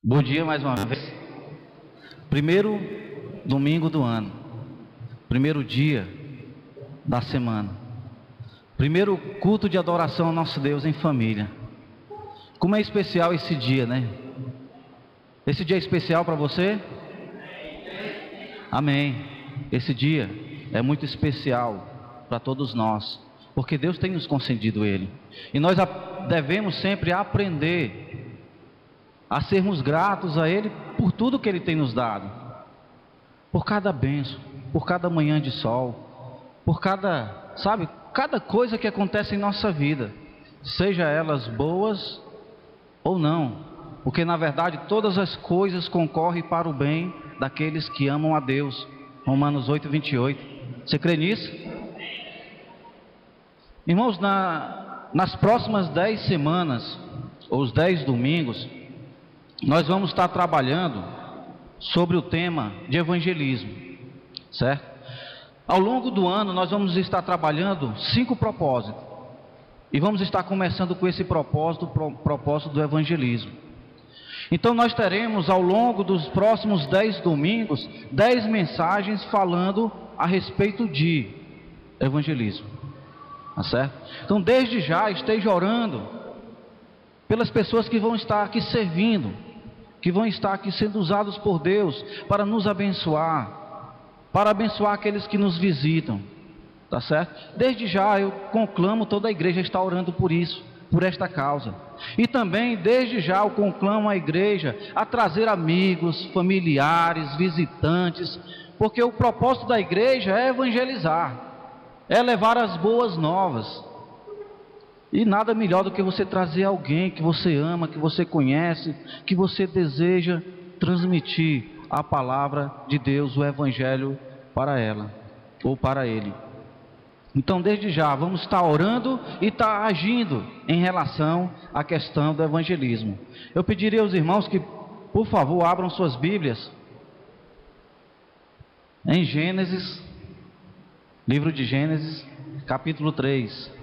Bom dia mais uma vez. Primeiro domingo do ano, primeiro dia da semana, primeiro culto de adoração ao nosso Deus em família. Como é especial esse dia, né? Esse dia é especial para você? Amém. Esse dia é muito especial para todos nós, porque Deus tem nos concedido ele, e nós devemos sempre aprender a sermos gratos a Ele por tudo que Ele tem nos dado, por cada bênção, por cada manhã de sol, por cada coisa que acontece em nossa vida, seja elas boas ou não, porque na verdade todas as coisas concorrem para o bem daqueles que amam a Deus. Romanos 8:28. Você crê nisso? Irmãos, nas próximas 10 semanas, ou os 10 domingos, nós vamos estar trabalhando sobre o tema de evangelismo, certo? Ao longo do ano nós vamos estar trabalhando 5 propósitos, e vamos estar começando com esse propósito do evangelismo. Então nós teremos ao longo dos próximos 10 domingos 10 mensagens falando a respeito de evangelismo, tá certo? Então desde já esteja orando pelas pessoas que vão estar aqui servindo, que vão estar aqui sendo usados por Deus para nos abençoar, para abençoar aqueles que nos visitam, tá certo? Desde já eu conclamo toda a igreja está orando por isso, por esta causa, e também desde já eu conclamo a igreja a trazer amigos, familiares, visitantes, porque o propósito da igreja é evangelizar, é levar as boas novas. E nada melhor do que você trazer alguém que você ama, que você conhece, que você deseja transmitir a palavra de Deus, o evangelho para ela, ou para ele. Então desde já vamos estar orando e estar agindo em relação à questão do evangelismo. Eu pediria aos irmãos que, por favor, abram suas Bíblias em Gênesis, livro de Gênesis, capítulo 3.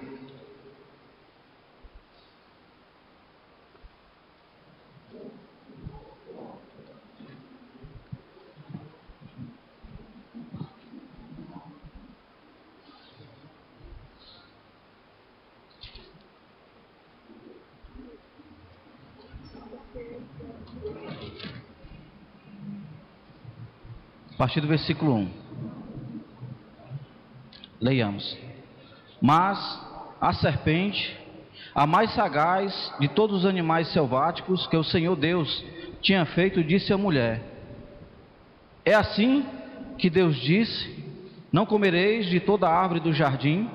A partir do versículo 1. Leiamos. Mas a serpente, a mais sagaz de todos os animais selváticos que o Senhor Deus tinha feito, disse à mulher: é assim que Deus disse: não comereis de toda árvore do jardim?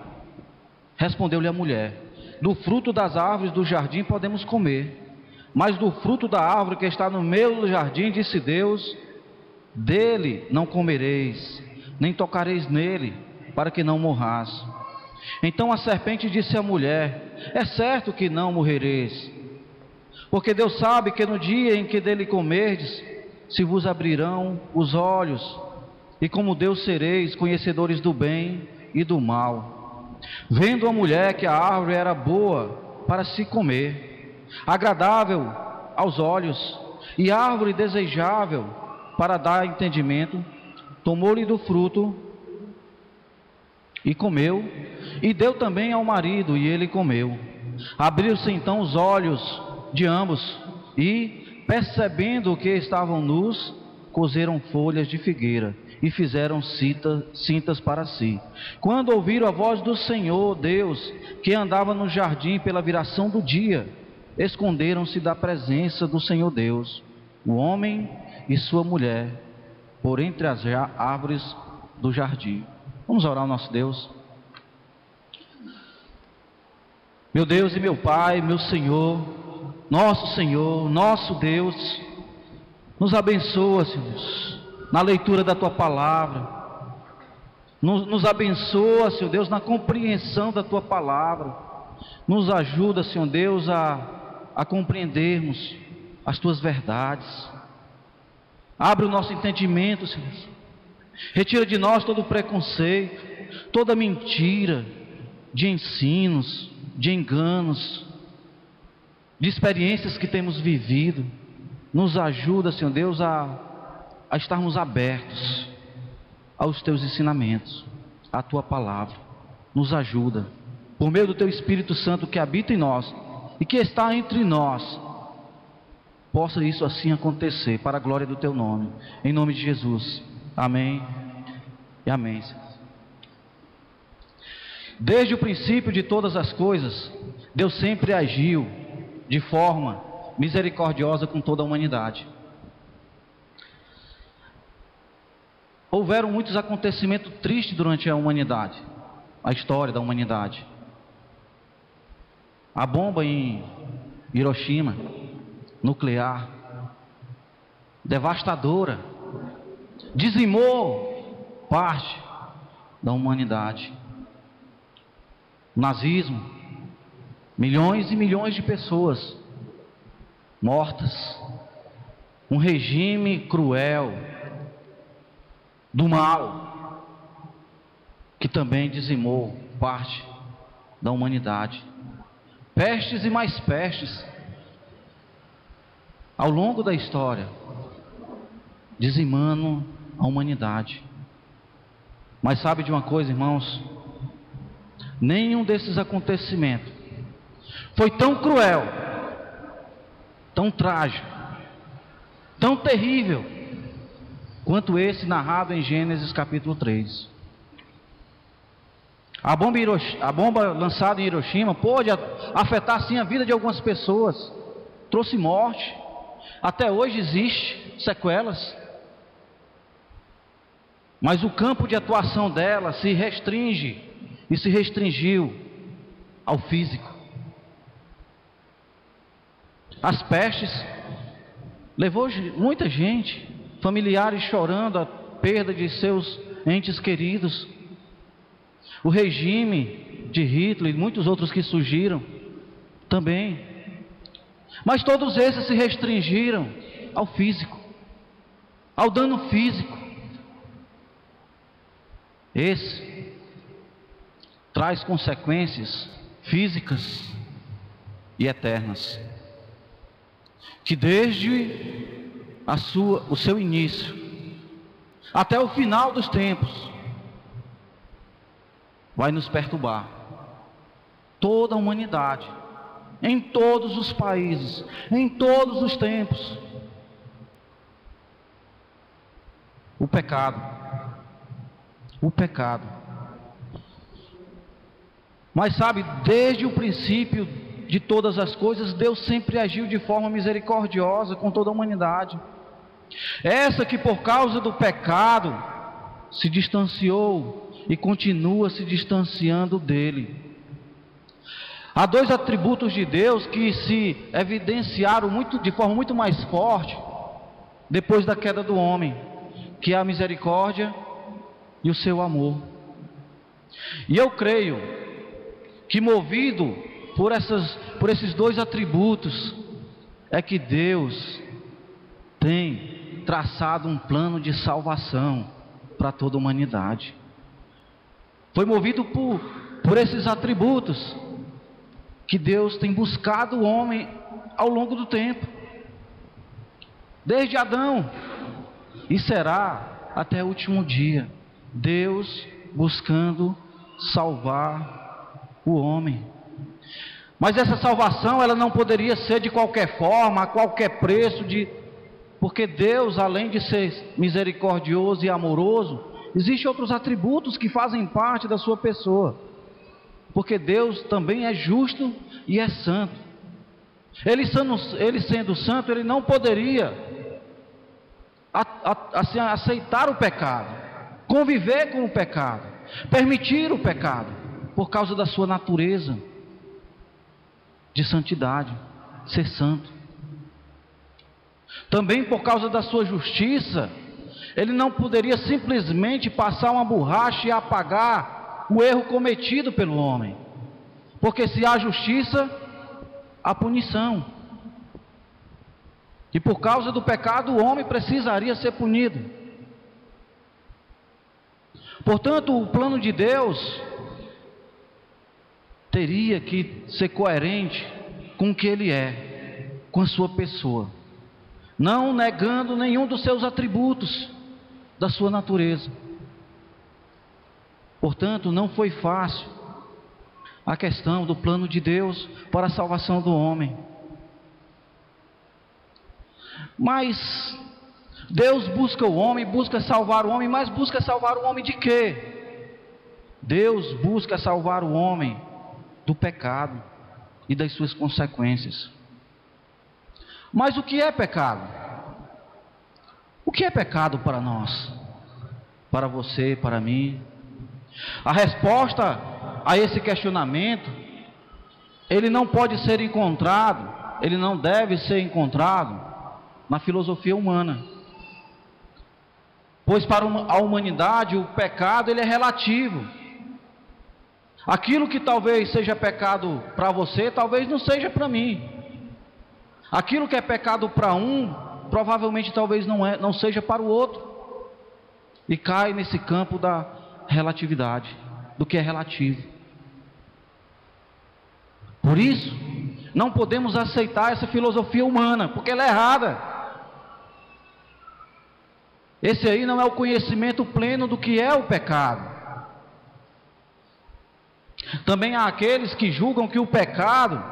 Respondeu-lhe a mulher: do fruto das árvores do jardim podemos comer, mas do fruto da árvore que está no meio do jardim, disse Deus: dele não comereis, nem tocareis nele, para que não morrais. Então a serpente disse à mulher: é certo que não morrereis, porque Deus sabe que no dia em que dele comerdes, se vos abrirão os olhos, e como Deus sereis conhecedores do bem e do mal. Vendo a mulher que a árvore era boa para se comer, agradável aos olhos, e árvore desejável para dar entendimento, tomou-lhe do fruto e comeu, e deu também ao marido, e ele comeu. Abriram-se então os olhos de ambos, e percebendo que estavam nus, coseram folhas de figueira e fizeram cintas para si. Quando ouviram a voz do Senhor Deus, que andava no jardim pela viração do dia, esconderam-se da presença do Senhor Deus, o homem e sua mulher, por entre as árvores do jardim. Vamos orar ao nosso Deus. Meu Deus e meu Pai, meu Senhor, nosso Deus, nos abençoa, Senhor, na leitura da Tua palavra, nos abençoa, Senhor Deus, na compreensão da Tua palavra, nos ajuda, Senhor Deus, a compreendermos as Tuas verdades. Abre o nosso entendimento, Senhor. Retira de nós todo preconceito, toda mentira de ensinos, de enganos, de experiências que temos vivido. nos ajuda, Senhor Deus, a estarmos abertos aos Teus ensinamentos, à Tua palavra. Nos ajuda, por meio do Teu Espírito Santo que habita em nós e que está entre nós, possa isso assim acontecer, para a glória do Teu nome, em nome de Jesus. Amém e amém. Desde o princípio de todas as coisas, Deus sempre agiu de forma misericordiosa com toda a humanidade. Houveram muitos acontecimentos tristes durante a humanidade, a história da humanidade. A bomba em Hiroshima, nuclear, devastadora, dizimou parte da humanidade. O nazismo, milhões e milhões de pessoas mortas, um regime cruel, do mal, que também dizimou parte da humanidade. Pestes e mais pestes, ao longo da história, dizimando a humanidade. Mas sabe de uma coisa, irmãos? Nenhum desses acontecimentos foi tão cruel, tão trágico, tão terrível, quanto esse narrado em Gênesis capítulo 3. A bomba lançada em Hiroshima pôde afetar sim a vida de algumas pessoas, trouxe morte, até hoje existe sequelas, mas o campo de atuação dela se restringe e se restringiu ao físico. As pestes levou muita gente, familiares chorando a perda de seus entes queridos. O regime de Hitler e muitos outros que surgiram também. Mas todos esses se restringiram ao físico, ao dano físico. Esse traz consequências físicas e eternas, que desde o seu início até o final dos tempos vai nos perturbar. Toda a humanidade, em todos os países, em todos os tempos. O pecado. Mas sabe, desde o princípio de todas as coisas, Deus sempre agiu de forma misericordiosa com toda a humanidade. Essa que por causa do pecado se distanciou e continua se distanciando dele. Há dois atributos de Deus que se evidenciaram de forma muito mais forte depois da queda do homem, que é a misericórdia e o seu amor. E eu creio que, movido por esses dois atributos, é que Deus tem traçado um plano de salvação para toda a humanidade. Foi movido por esses atributos que Deus tem buscado o homem ao longo do tempo, desde Adão, e será até o último dia, Deus buscando salvar o homem. Mas essa salvação, ela não poderia ser de qualquer forma, a qualquer preço, porque Deus, além de ser misericordioso e amoroso, existem outros atributos que fazem parte da sua pessoa, porque Deus também é justo e é santo. Ele sendo santo, Ele não poderia aceitar o pecado, conviver com o pecado, permitir o pecado, por causa da sua natureza de santidade, ser santo. Também por causa da sua justiça, Ele não poderia simplesmente passar uma borracha e apagar o erro cometido pelo homem, porque se há justiça, há punição, e por causa do pecado o homem precisaria ser punido. Portanto, o plano de Deus teria que ser coerente com o que Ele é, com a sua pessoa. não negando nenhum dos seus atributos, da sua natureza. Portanto, não foi fácil a questão do plano de Deus para a salvação do homem. Mas Deus busca o homem, busca salvar o homem, mas busca salvar o homem de quê? Deus busca salvar o homem do pecado e das suas consequências. Mas o que é pecado? O que é pecado para nós? Para você, para mim? A resposta a esse questionamento, ele não pode ser encontrado, ele não deve ser encontrado na filosofia humana. Pois para a humanidade o pecado ele é relativo. Aquilo que talvez seja pecado para você, talvez não seja para mim. Aquilo que é pecado para um, provavelmente talvez não seja para o outro. E cai nesse campo da relatividade, do que é relativo. Por isso, não podemos aceitar essa filosofia humana, porque ela é errada. Esse aí não é o conhecimento pleno do que é o pecado. Também há aqueles que julgam que o pecado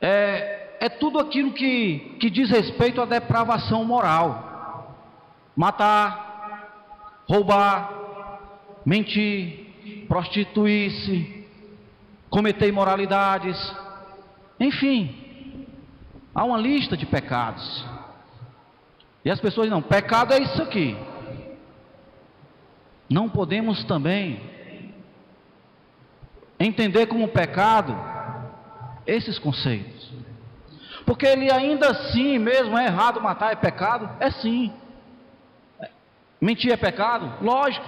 é tudo aquilo que diz respeito à depravação moral. Matar, roubar, mentir, prostituir-se, cometer imoralidades, enfim, há uma lista de pecados. E as pessoas não, pecado é isso aqui. Não podemos também entender como pecado esses conceitos, porque ele ainda assim mesmo é errado. Matar é pecado? É sim. Mentir é pecado? Lógico.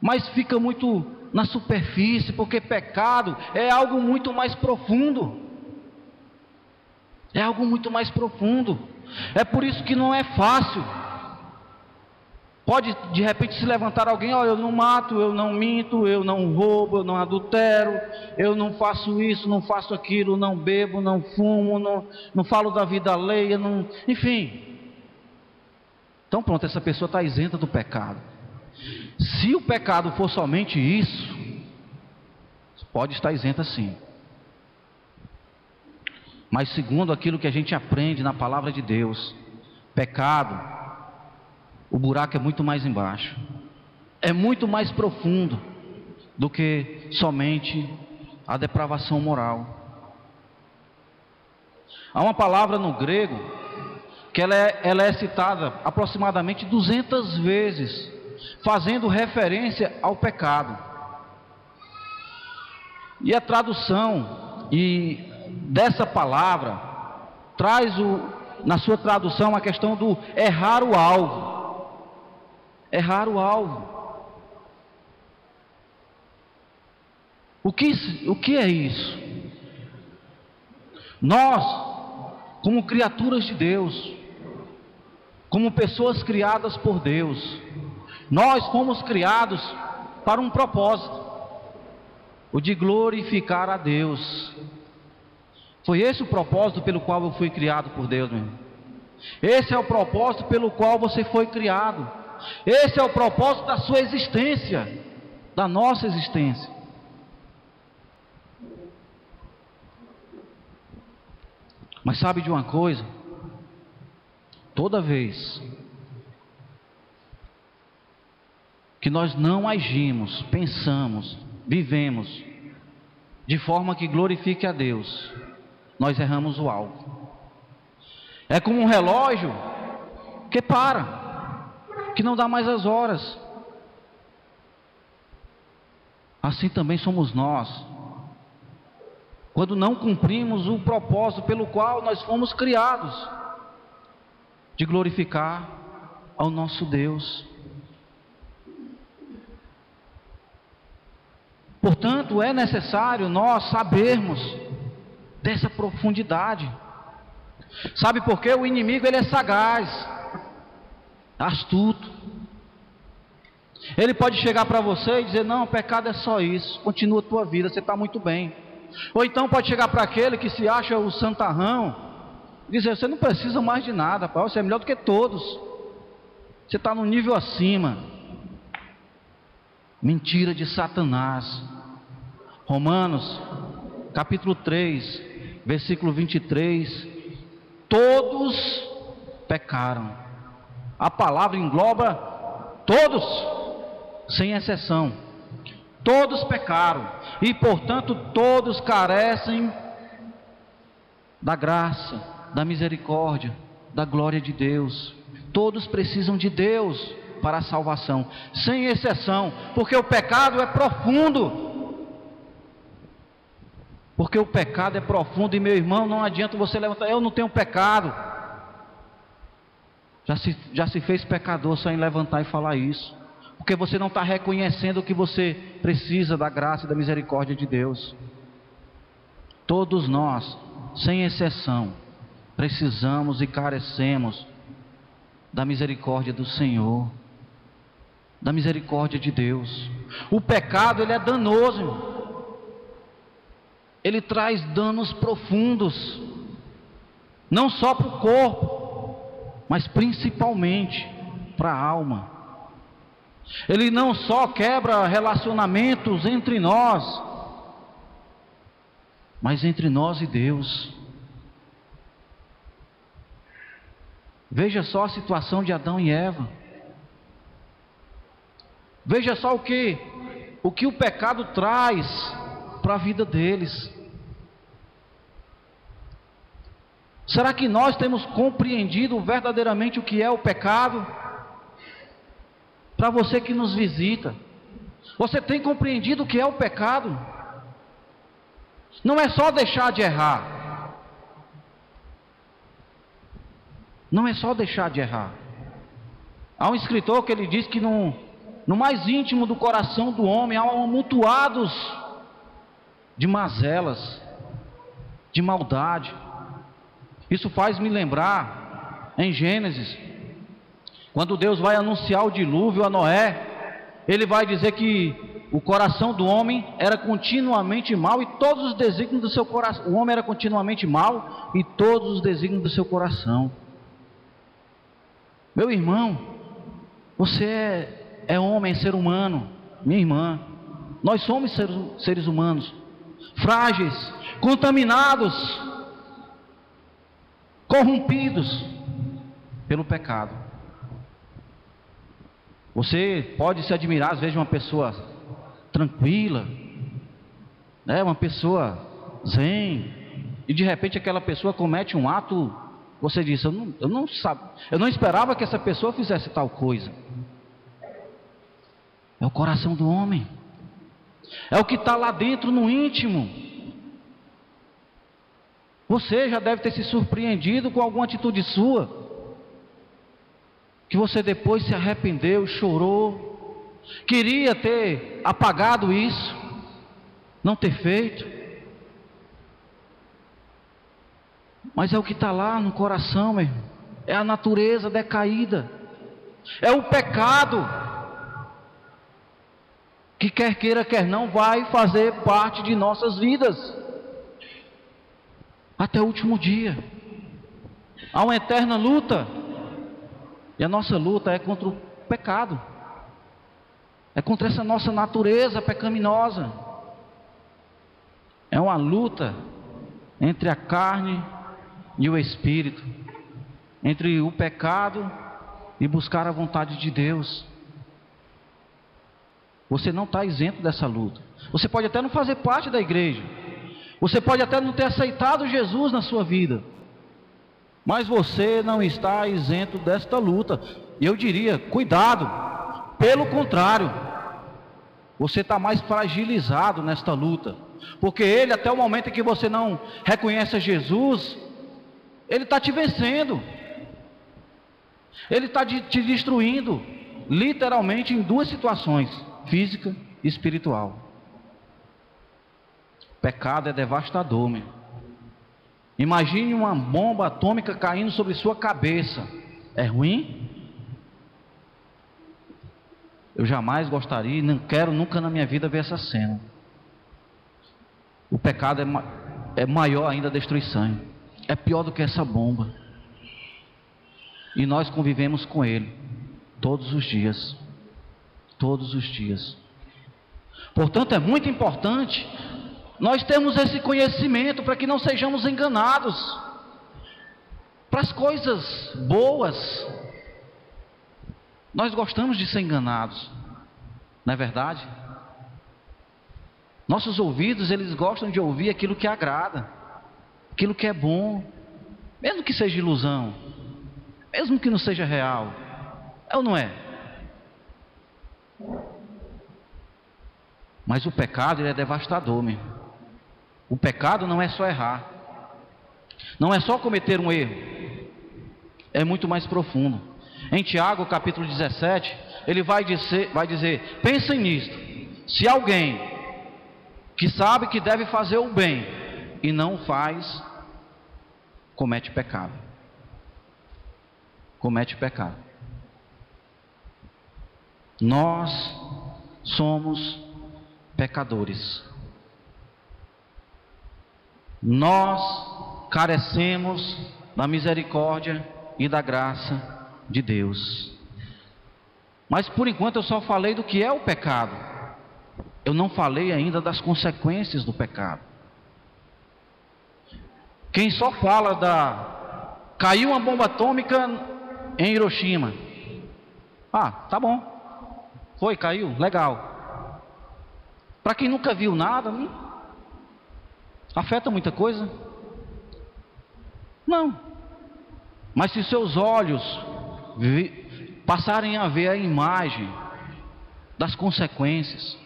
Mas fica muito na superfície, porque pecado é algo muito mais profundo. É algo muito mais profundo. É por isso que não é fácil. Pode de repente se levantar alguém: ó, eu não mato, eu não minto, eu não roubo, eu não adultero, eu não faço isso, não faço aquilo, não bebo, não fumo, não falo da vida alheia, enfim. Então pronto, essa pessoa está isenta do pecado. Se o pecado for somente isso, pode estar isenta sim. Mas segundo aquilo que a gente aprende na palavra de Deus, pecado, o buraco é muito mais embaixo, é muito mais profundo do que somente a depravação moral. Há uma palavra no grego que ela é citada aproximadamente 200 vezes, fazendo referência ao pecado. E a tradução dessa palavra traz na sua tradução a questão do errar o alvo. Errar o alvo. O que é isso? Nós, como criaturas de Deus, como pessoas criadas por Deus, nós fomos criados para um propósito, o de glorificar a Deus. Foi esse o propósito pelo qual eu fui criado por Deus, meu irmão. Esse é o propósito pelo qual você foi criado. Esse é o propósito da sua existência, da nossa existência. Mas sabe de uma coisa? Toda vez que nós não agimos, pensamos, vivemos de forma que glorifique a Deus, nós erramos o alvo. É como um relógio que para, que não dá mais as horas. Assim também somos nós, quando não cumprimos o propósito pelo qual nós fomos criados, de glorificar ao nosso Deus. Portanto, é necessário nós sabermos dessa profundidade. Sabe por quê? O inimigo ele é sagaz, astuto. Ele pode chegar para você e dizer: não, o pecado é só isso, continua a tua vida, você está muito bem. Ou então pode chegar para aquele que se acha o santarrão Dizer, você não precisa mais de nada, pai, você é melhor do que todos. Você está no nível acima. Mentira de Satanás. Romanos, capítulo 3, versículo 23. Todos pecaram. A palavra engloba todos, sem exceção. Todos pecaram. E, portanto, todos carecem da graça, da misericórdia, da glória de Deus. Todos precisam de Deus para a salvação, sem exceção, porque o pecado é profundo. Porque o pecado é profundo, e meu irmão, não adianta você levantar, eu não tenho pecado. Já se fez pecador só em levantar e falar isso, porque você não está reconhecendo que você precisa da graça e da misericórdia de Deus. Todos nós, sem exceção, precisamos e carecemos da misericórdia do Senhor, da misericórdia de Deus. O pecado, ele é danoso, irmão. Ele traz danos profundos, não só para o corpo, mas principalmente para a alma. Ele não só quebra relacionamentos entre nós, mas entre nós e Deus. Veja só a situação de Adão e Eva. Veja só o que o pecado traz para a vida deles. Será que nós temos compreendido verdadeiramente o que é o pecado? Para você que nos visita, você tem compreendido o que é o pecado? Não é só deixar de errar. Não é só deixar de errar. Há um escritor que ele diz que no mais íntimo do coração do homem há amontoados de mazelas, de maldade. Isso faz me lembrar em Gênesis, quando Deus vai anunciar o dilúvio a Noé, ele vai dizer que o coração do homem era continuamente mau e todos os desígnios do seu coração. O homem era continuamente mau e todos os desígnios do seu coração. Meu irmão, você é homem, é ser humano. Minha irmã, nós somos seres humanos, frágeis, contaminados, corrompidos pelo pecado. Você pode se admirar às vezes de uma pessoa tranquila, né, uma pessoa zen, e de repente aquela pessoa comete um ato, você diz, eu não esperava que essa pessoa fizesse tal coisa. É o coração do homem, é o que está lá dentro no íntimo. Você já deve ter se surpreendido com alguma atitude sua, que você depois se arrependeu, chorou, queria ter apagado isso, não ter feito, mas é o que está lá no coração, meu irmão. É a natureza decaída, é o pecado, que quer queira, quer não, vai fazer parte de nossas vidas, até o último dia. Há uma eterna luta, e a nossa luta é contra o pecado, é contra essa nossa natureza pecaminosa. É uma luta entre a carne e o espírito, entre o pecado e buscar a vontade de Deus. Você não está isento dessa luta. Você pode até não fazer parte da igreja, você pode até não ter aceitado Jesus na sua vida, mas você não está isento desta luta. E eu diria, cuidado, pelo contrário, você está mais fragilizado nesta luta, porque ele, até o momento em que você não reconhece a Jesus, ele está te vencendo, ele está te destruindo, literalmente em duas situações, física e espiritual. Pecado é devastador, meu. Imagine uma bomba atômica caindo sobre sua cabeça. É ruim? Eu jamais gostaria, não quero nunca na minha vida ver essa cena. O pecado é maior ainda a destruição. é pior do que essa bomba. E nós convivemos com ele todos os dias. Todos os dias. Portanto, é muito importante nós termos esse conhecimento para que não sejamos enganados. Para as coisas boas, nós gostamos de ser enganados, não é verdade? Nossos ouvidos, eles gostam de ouvir aquilo que agrada, aquilo que é bom, mesmo que seja ilusão, mesmo que não seja real, é ou não é? Mas o pecado, ele é devastador, meu. O pecado não é só errar, não é só cometer um erro, é muito mais profundo. Em Tiago capítulo 17, ele vai dizer, pensem nisto, se alguém que sabe que deve fazer o bem e não o faz, comete pecado. Comete pecado. Nós somos pecadores. Nós carecemos da misericórdia e da graça de Deus. Mas por enquanto eu só falei do que é o pecado. Eu não falei ainda das consequências do pecado. Quem só fala caiu uma bomba atômica em Hiroshima. Ah, tá bom. Foi, caiu, legal. Para quem nunca viu nada, não afeta muita coisa? Não. Mas se seus olhos passarem a ver a imagem das consequências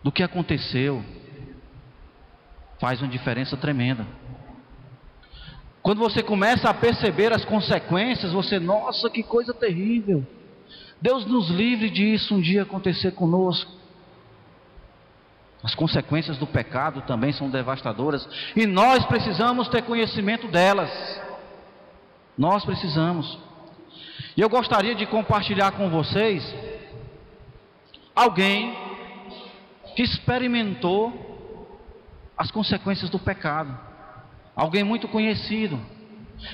do que aconteceu, faz uma diferença tremenda. Quando você começa a perceber as consequências, você, nossa, que coisa terrível. Deus nos livre disso um dia acontecer conosco. As consequências do pecado também são devastadoras e nós precisamos ter conhecimento delas. Nós precisamos. E eu gostaria de compartilhar com vocês alguém que experimentou as consequências do pecado. Alguém muito conhecido,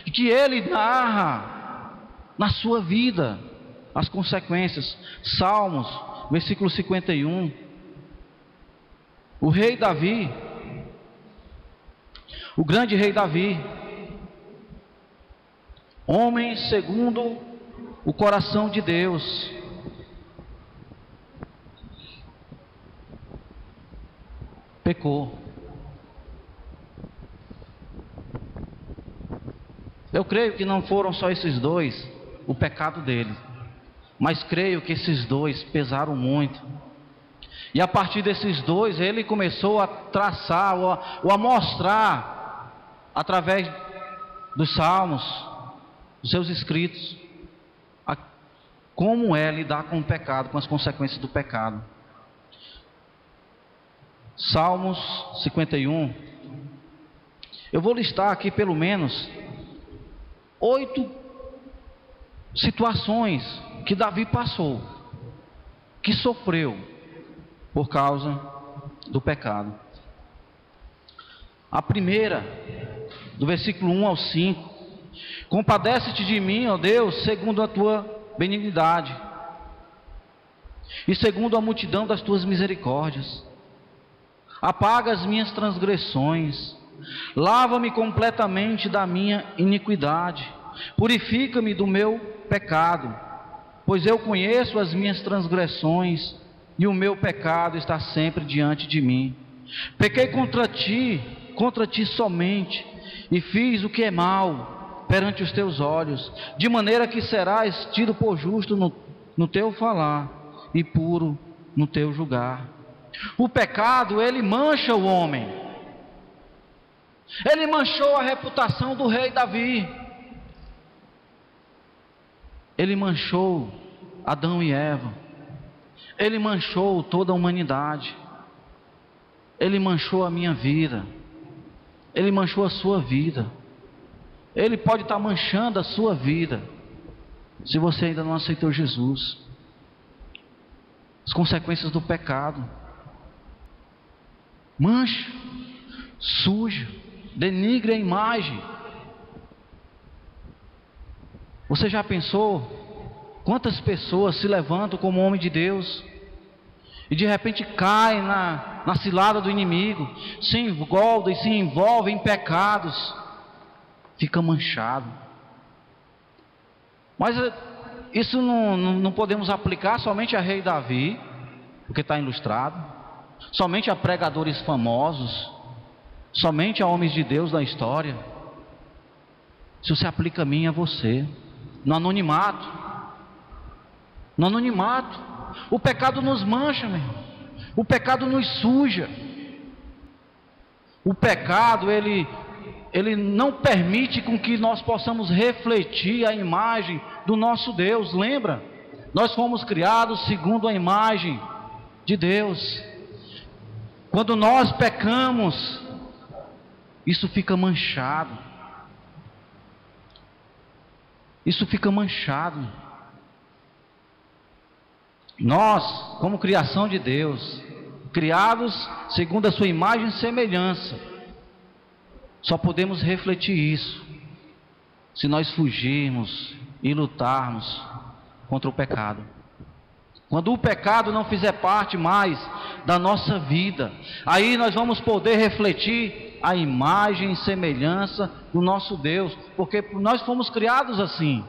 e que ele narra na sua vida as consequências. Salmos, versículo 51. O rei Davi, o grande rei Davi, homem segundo o coração de Deus, pecou. Eu creio que não foram só esses dois o pecado dele, mas creio que esses dois pesaram muito. E a partir desses dois ele começou a traçar ou a mostrar através dos salmos, dos seus escritos, como é lidar com o pecado, com as consequências do pecado. Salmos 51. Eu vou listar aqui pelo menos 8 situações que Davi passou, que sofreu por causa do pecado. A primeira, do versículo 1 ao 5: compadece-te de mim, ó Deus, segundo a tua benignidade e segundo a multidão das tuas misericórdias. Apaga as minhas transgressões, lava-me completamente da minha iniquidade, purifica-me do meu pecado, pois eu conheço as minhas transgressões e o meu pecado está sempre diante de mim. Pequei contra ti somente, e fiz o que é mal perante os teus olhos, de maneira que serás tido por justo no teu falar e puro no teu julgar. O pecado, ele mancha o homem. Ele manchou a reputação do rei Davi. Ele manchou Adão e Eva. Ele manchou toda a humanidade. Ele manchou a minha vida. Ele manchou a sua vida. Ele pode estar manchando a sua vida, se você ainda não aceitou Jesus. As consequências do pecado. Mancha, suja, denigre a imagem. Você já pensou quantas pessoas se levantam como homem de Deus e de repente caem na cilada do inimigo, se envolvem em pecados, fica manchado. Mas isso não podemos aplicar somente a rei Davi, porque está ilustrado, somente a pregadores famosos, somente a homens de Deus da história. Isso se aplica a mim e a você, no anonimato. No anonimato. O pecado nos mancha, meu irmão. O pecado nos suja. O pecado, ele não permite com que nós possamos refletir a imagem do nosso Deus. Lembra? Nós fomos criados segundo a imagem de Deus. Quando nós pecamos, isso fica manchado. Isso fica manchado. Nós, como criação de Deus, criados segundo a sua imagem e semelhança, só podemos refletir isso se nós fugirmos e lutarmos contra o pecado. Quando o pecado não fizer parte mais da nossa vida, aí nós vamos poder refletir a imagem e semelhança do nosso Deus, porque nós fomos criados assim.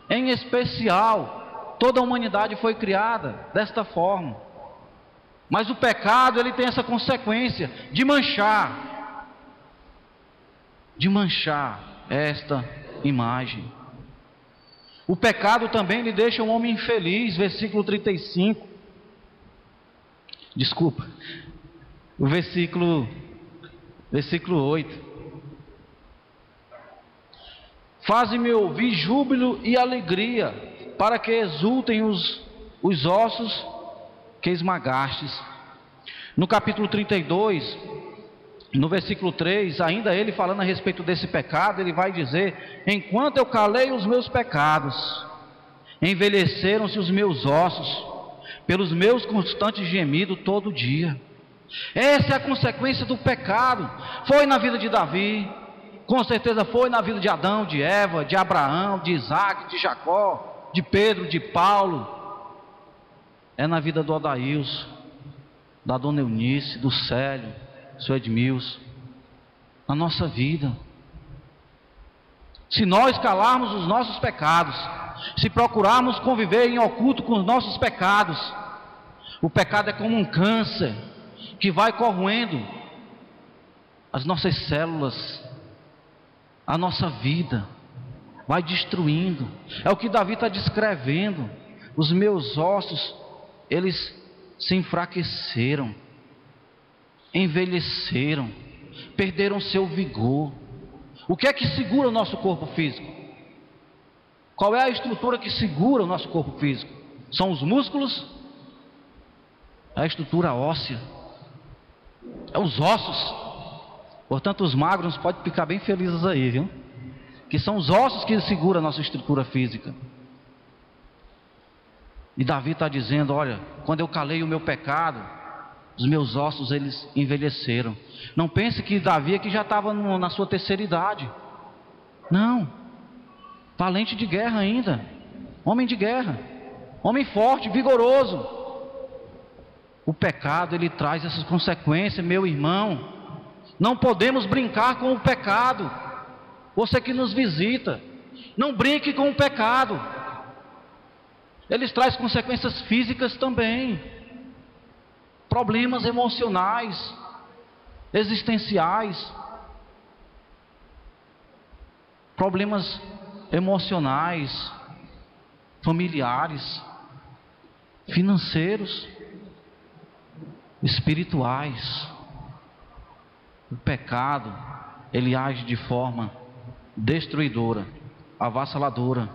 Em especial, toda a humanidade foi criada desta forma. Mas o pecado, ele tem essa consequência de manchar esta imagem. O pecado também lhe deixa um homem infeliz, versículo 35. Desculpa, o versículo 8. Faze-me ouvir júbilo e alegria, para que exultem os ossos que esmagastes. No capítulo 32, no versículo 3, ainda ele falando a respeito desse pecado, ele vai dizer: enquanto eu calei os meus pecados, envelheceram-se os meus ossos, pelos meus constantes gemidos todo dia. Essa é a consequência do pecado. Foi na vida de Davi, com certeza foi na vida de Adão, de Eva, de Abraão, de Isaac, de Jacó, de Pedro, de Paulo. É na vida do Adailson, da dona Eunice, do Célio, do seu Edmilson, na nossa vida. Se nós calarmos os nossos pecados, se procurarmos conviver em oculto com os nossos pecados, o pecado é como um câncer que vai corroendo as nossas células, a nossa vida, vai destruindo. É o que Davi está descrevendo. Os meus ossos, eles se enfraqueceram, envelheceram, perderam seu vigor. O que é que segura o nosso corpo físico? Qual é a estrutura que segura o nosso corpo físico? São os músculos? É a estrutura óssea, é os ossos. Portanto, os magros podem ficar bem felizes aí, viu? Que são os ossos que seguram a nossa estrutura física. E Davi está dizendo: olha, quando eu calei o meu pecado, os meus ossos, eles envelheceram. Não pense que Davi aqui já estava na sua terceira idade. Não, valente de guerra ainda, homem de guerra, homem forte, vigoroso. O pecado, ele traz essas consequências, meu irmão. Não podemos brincar com o pecado. Você que nos visita, não brinque com o pecado. Eles trazem consequências físicas também, problemas emocionais, existenciais, problemas emocionais, familiares, financeiros, espirituais. O pecado, ele age de forma destruidora, avassaladora.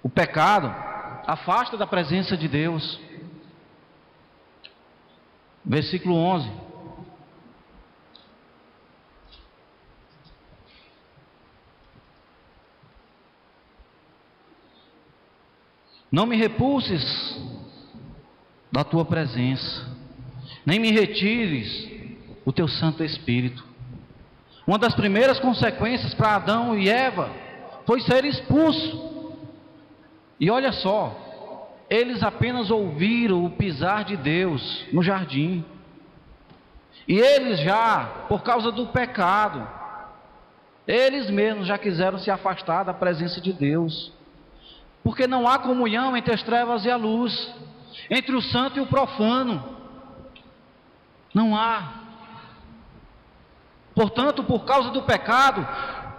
O pecado afasta da presença de Deus. Versículo 11. Não me repulses da tua presença, nem me retires o teu Santo Espírito. Uma das primeiras consequências para Adão e Eva foi ser expulso. E olha só, eles apenas ouviram o pisar de Deus no jardim. E eles já, por causa do pecado, eles mesmos já quiseram se afastar da presença de Deus. Porque não há comunhão entre as trevas e a luz, entre o santo e o profano. Não há. Portanto, por causa do pecado,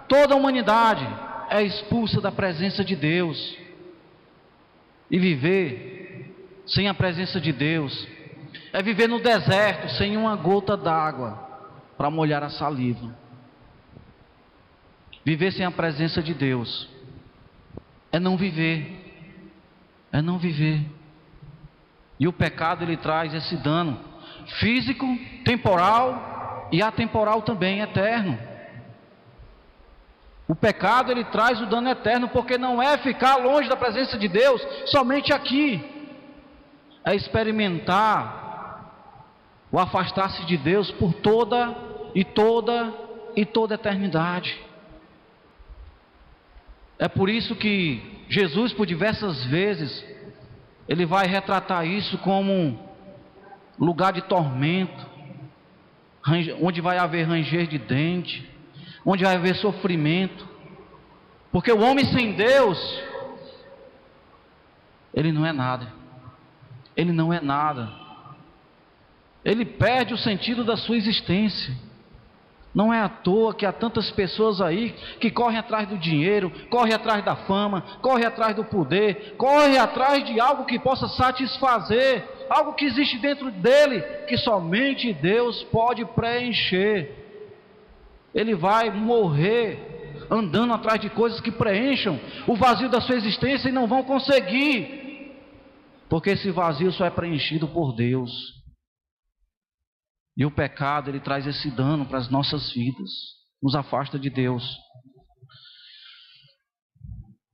toda a humanidade é expulsa da presença de Deus. E viver sem a presença de Deus é viver no deserto sem uma gota d'água para molhar a saliva. Viver sem a presença de Deus é não viver. É não viver. E o pecado, ele traz esse dano físico, temporal e atemporal também, eterno. O pecado, ele traz o dano eterno, porque não é ficar longe da presença de Deus somente aqui, é experimentar o afastar-se de Deus por toda a eternidade. É por isso que Jesus, por diversas vezes, ele vai retratar isso como um lugar de tormento, onde vai haver ranger de dente, onde vai haver sofrimento, porque o homem sem Deus, ele não é nada, ele não é nada, ele perde o sentido da sua existência. Não é à toa que há tantas pessoas aí que correm atrás do dinheiro, correm atrás da fama, correm atrás do poder, correm atrás de algo que possa satisfazer, algo que existe dentro dele, que somente Deus pode preencher. Ele vai morrer andando atrás de coisas que preencham o vazio da sua existência e não vão conseguir, porque esse vazio só é preenchido por Deus. E o pecado, ele traz esse dano para as nossas vidas, nos afasta de Deus.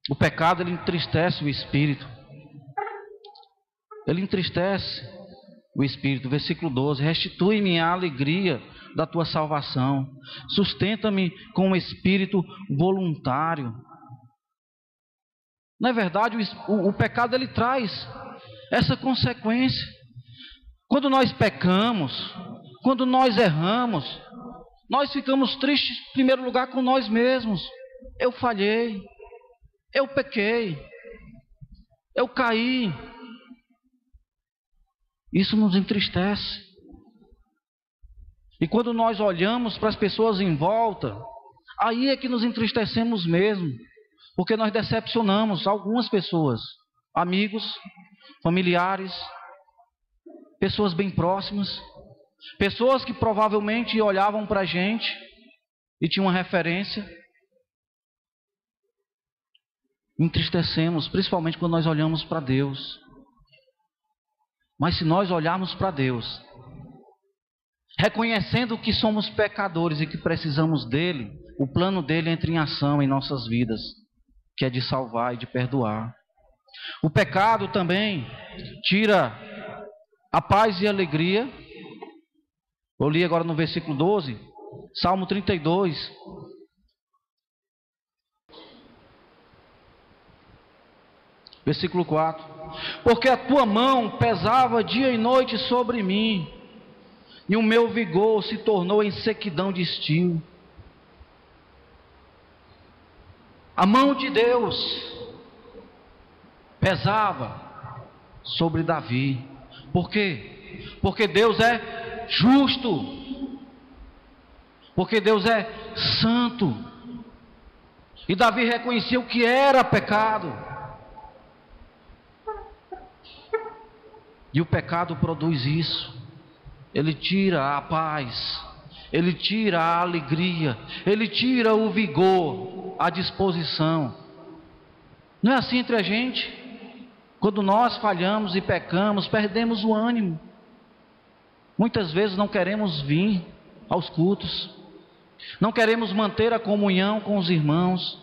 O pecado, ele entristece o espírito. Ele entristece o espírito. Versículo 12: restitui-me a alegria da tua salvação, sustenta-me com um espírito voluntário. Na verdade, o pecado, ele traz essa consequência. Quando nós pecamos, quando nós erramos, nós ficamos tristes, em primeiro lugar, com nós mesmos. Eu falhei, eu pequei, eu caí. Isso nos entristece. E quando nós olhamos para as pessoas em volta, aí é que nos entristecemos mesmo, porque nós decepcionamos algumas pessoas, amigos, familiares, pessoas bem próximas, pessoas que provavelmente olhavam para a gente e tinham uma referência. Entristecemos, principalmente quando nós olhamos para Deus. Mas se nós olharmos para Deus, reconhecendo que somos pecadores e que precisamos dele, o plano dele entra em ação em nossas vidas, que é de salvar e de perdoar. O pecado também tira a paz e a alegria. Eu li agora no versículo 12, Salmo 32. Versículo 4: porque a tua mão pesava dia e noite sobre mim, e o meu vigor se tornou em sequidão de estio. A mão de Deus pesava sobre Davi. Por quê? Porque Deus é justo, porque Deus é santo, e Davi reconheceu que era pecado. E o pecado produz isso. Ele tira a paz, ele tira a alegria, ele tira o vigor, a disposição. Não é assim entre a gente? Quando nós falhamos e pecamos, perdemos o ânimo. Muitas vezes não queremos vir aos cultos, não queremos manter a comunhão com os irmãos,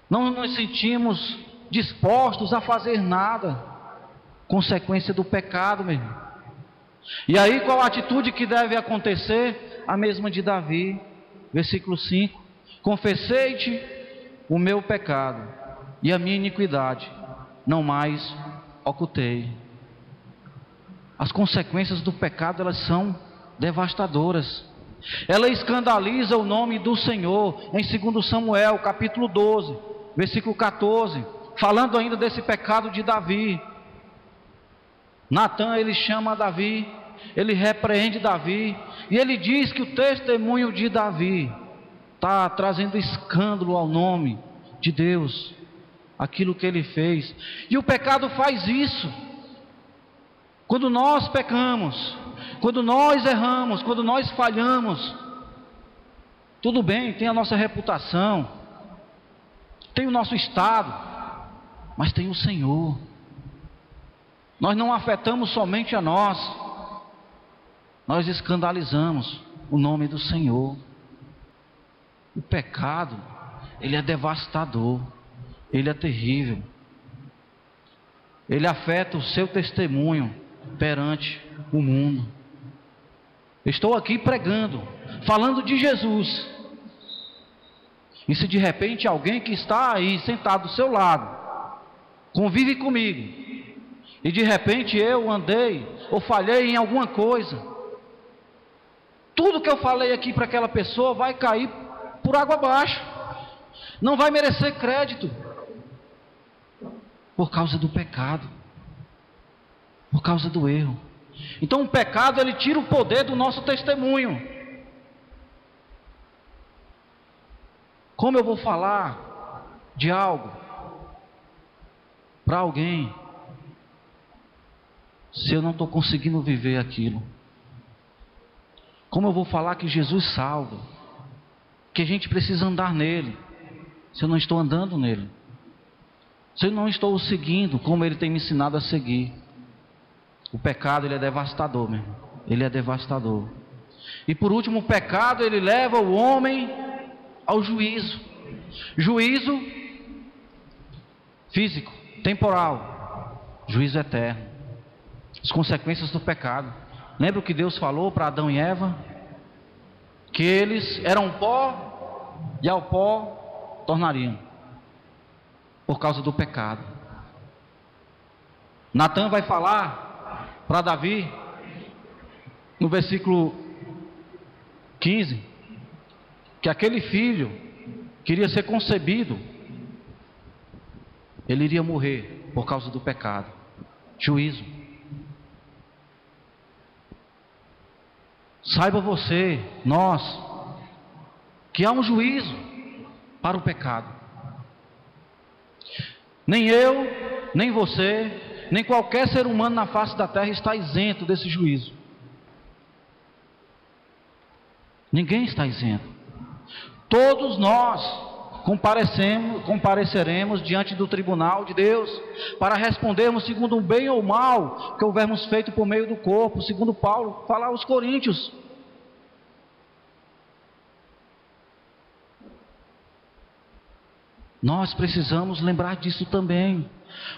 não nos sentimos dispostos a fazer nada. Consequência do pecado, meu irmão. E aí qual a atitude que deve acontecer? A mesma de Davi. versículo 5: confessei-te o meu pecado e a minha iniquidade, não mais ocultei. As consequências do pecado, elas são devastadoras. Ela escandaliza o nome do Senhor. Em 2 Samuel, capítulo 12, versículo 14, falando ainda desse pecado de Davi, Natã, ele chama Davi, ele repreende Davi, e ele diz que o testemunho de Davi está trazendo escândalo ao nome de Deus, aquilo que ele fez. E o pecado faz isso. Quando nós pecamos, quando nós erramos, quando nós falhamos, tudo bem, tem a nossa reputação, tem o nosso estado, mas tem o Senhor. Nós não afetamos somente a nós, nós escandalizamos o nome do Senhor. O pecado, ele é devastador, ele é terrível, ele afeta o seu testemunho perante o mundo. Estou aqui pregando, falando de Jesus, e se de repente alguém que está aí sentado do seu lado convive comigo, e de repente eu andei ou falhei em alguma coisa, tudo que eu falei aqui para aquela pessoa vai cair por água abaixo, não vai merecer crédito, por causa do pecado, por causa do erro. Então o pecado, ele tira o poder do nosso testemunho. Como eu vou falar de algo para alguém se eu não estou conseguindo viver aquilo? Como eu vou falar que Jesus salva, que a gente precisa andar nele, se eu não estou andando nele, se eu não estou o seguindo como ele tem me ensinado a seguir? O pecado, ele é devastador, meu irmão. Ele é devastador. E por último, o pecado, ele leva o homem ao juízo. Juízo físico, temporal, juízo eterno. As consequências do pecado. Lembra o que Deus falou para Adão e Eva? Que eles eram pó e ao pó tornariam, por causa do pecado. Natã vai falar para Davi, no versículo 15, que aquele filho queria ser concebido, ele iria morrer por causa do pecado. Juízo. Saiba você, nós, que há um juízo para o pecado. Nem eu, nem você, nem qualquer ser humano na face da terra está isento desse juízo. Ninguém está isento. Todos nós compareceremos diante do tribunal de Deus para respondermos segundo o bem ou mal que houvermos feito por meio do corpo, segundo Paulo fala aos Coríntios. Nós precisamos lembrar disso também.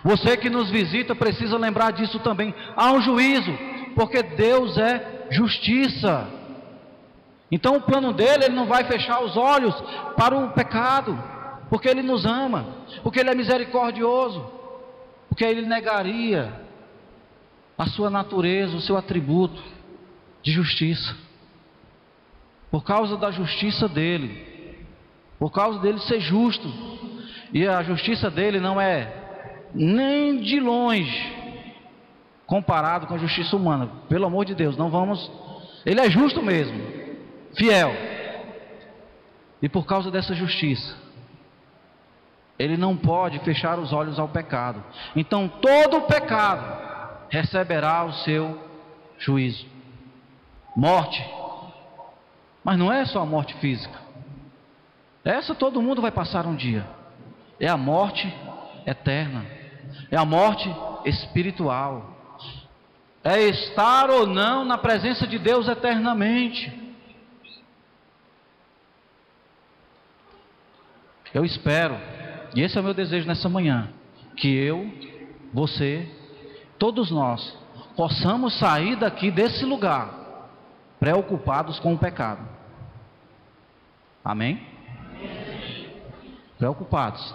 Você que nos visita precisa lembrar disso também. Há um juízo, porque Deus é justiça. Então o plano dele, ele não vai fechar os olhos para o pecado, porque ele nos ama, porque ele é misericordioso, porque ele negaria a sua natureza, o seu atributo de justiça. Por causa da justiça dele, por causa dele ser justo, e a justiça dele não é nem de longe comparado com a justiça humana. Pelo amor de Deus, não vamos. Ele é justo mesmo, fiel, e por causa dessa justiça ele não pode fechar os olhos ao pecado. Então todo o pecado receberá o seu juízo, morte. Mas não é só a morte física, essa todo mundo vai passar um dia. É a morte eterna, é a morte espiritual, é estar ou não na presença de Deus eternamente. Eu espero, e esse é o meu desejo nessa manhã, que eu, você, todos nós possamos sair daqui desse lugar preocupados com o pecado. Amém? Preocupados.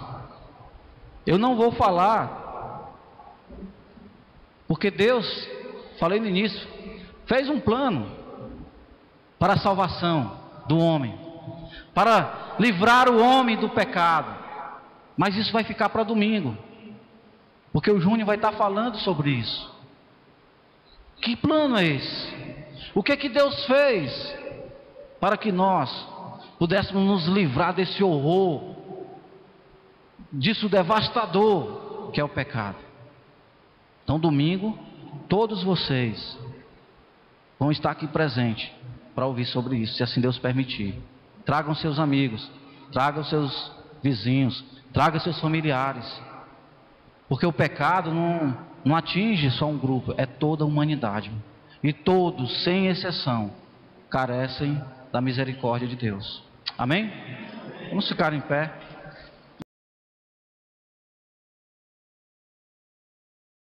Eu não vou falar, porque Deus, falei no início, fez um plano para a salvação do homem, para livrar o homem do pecado. Mas isso vai ficar para domingo, porque o Júnior vai estar falando sobre isso. Que plano é esse? O que é que Deus fez para que nós pudéssemos nos livrar desse horror, disso devastador que é o pecado? Então domingo, todos vocês vão estar aqui presentes para ouvir sobre isso, se assim Deus permitir. Tragam seus amigos, tragam seus vizinhos, tragam seus familiares, porque o pecado não atinge só um grupo, é toda a humanidade, e todos, sem exceção, carecem da misericórdia de Deus. Amém? Vamos ficar em pé.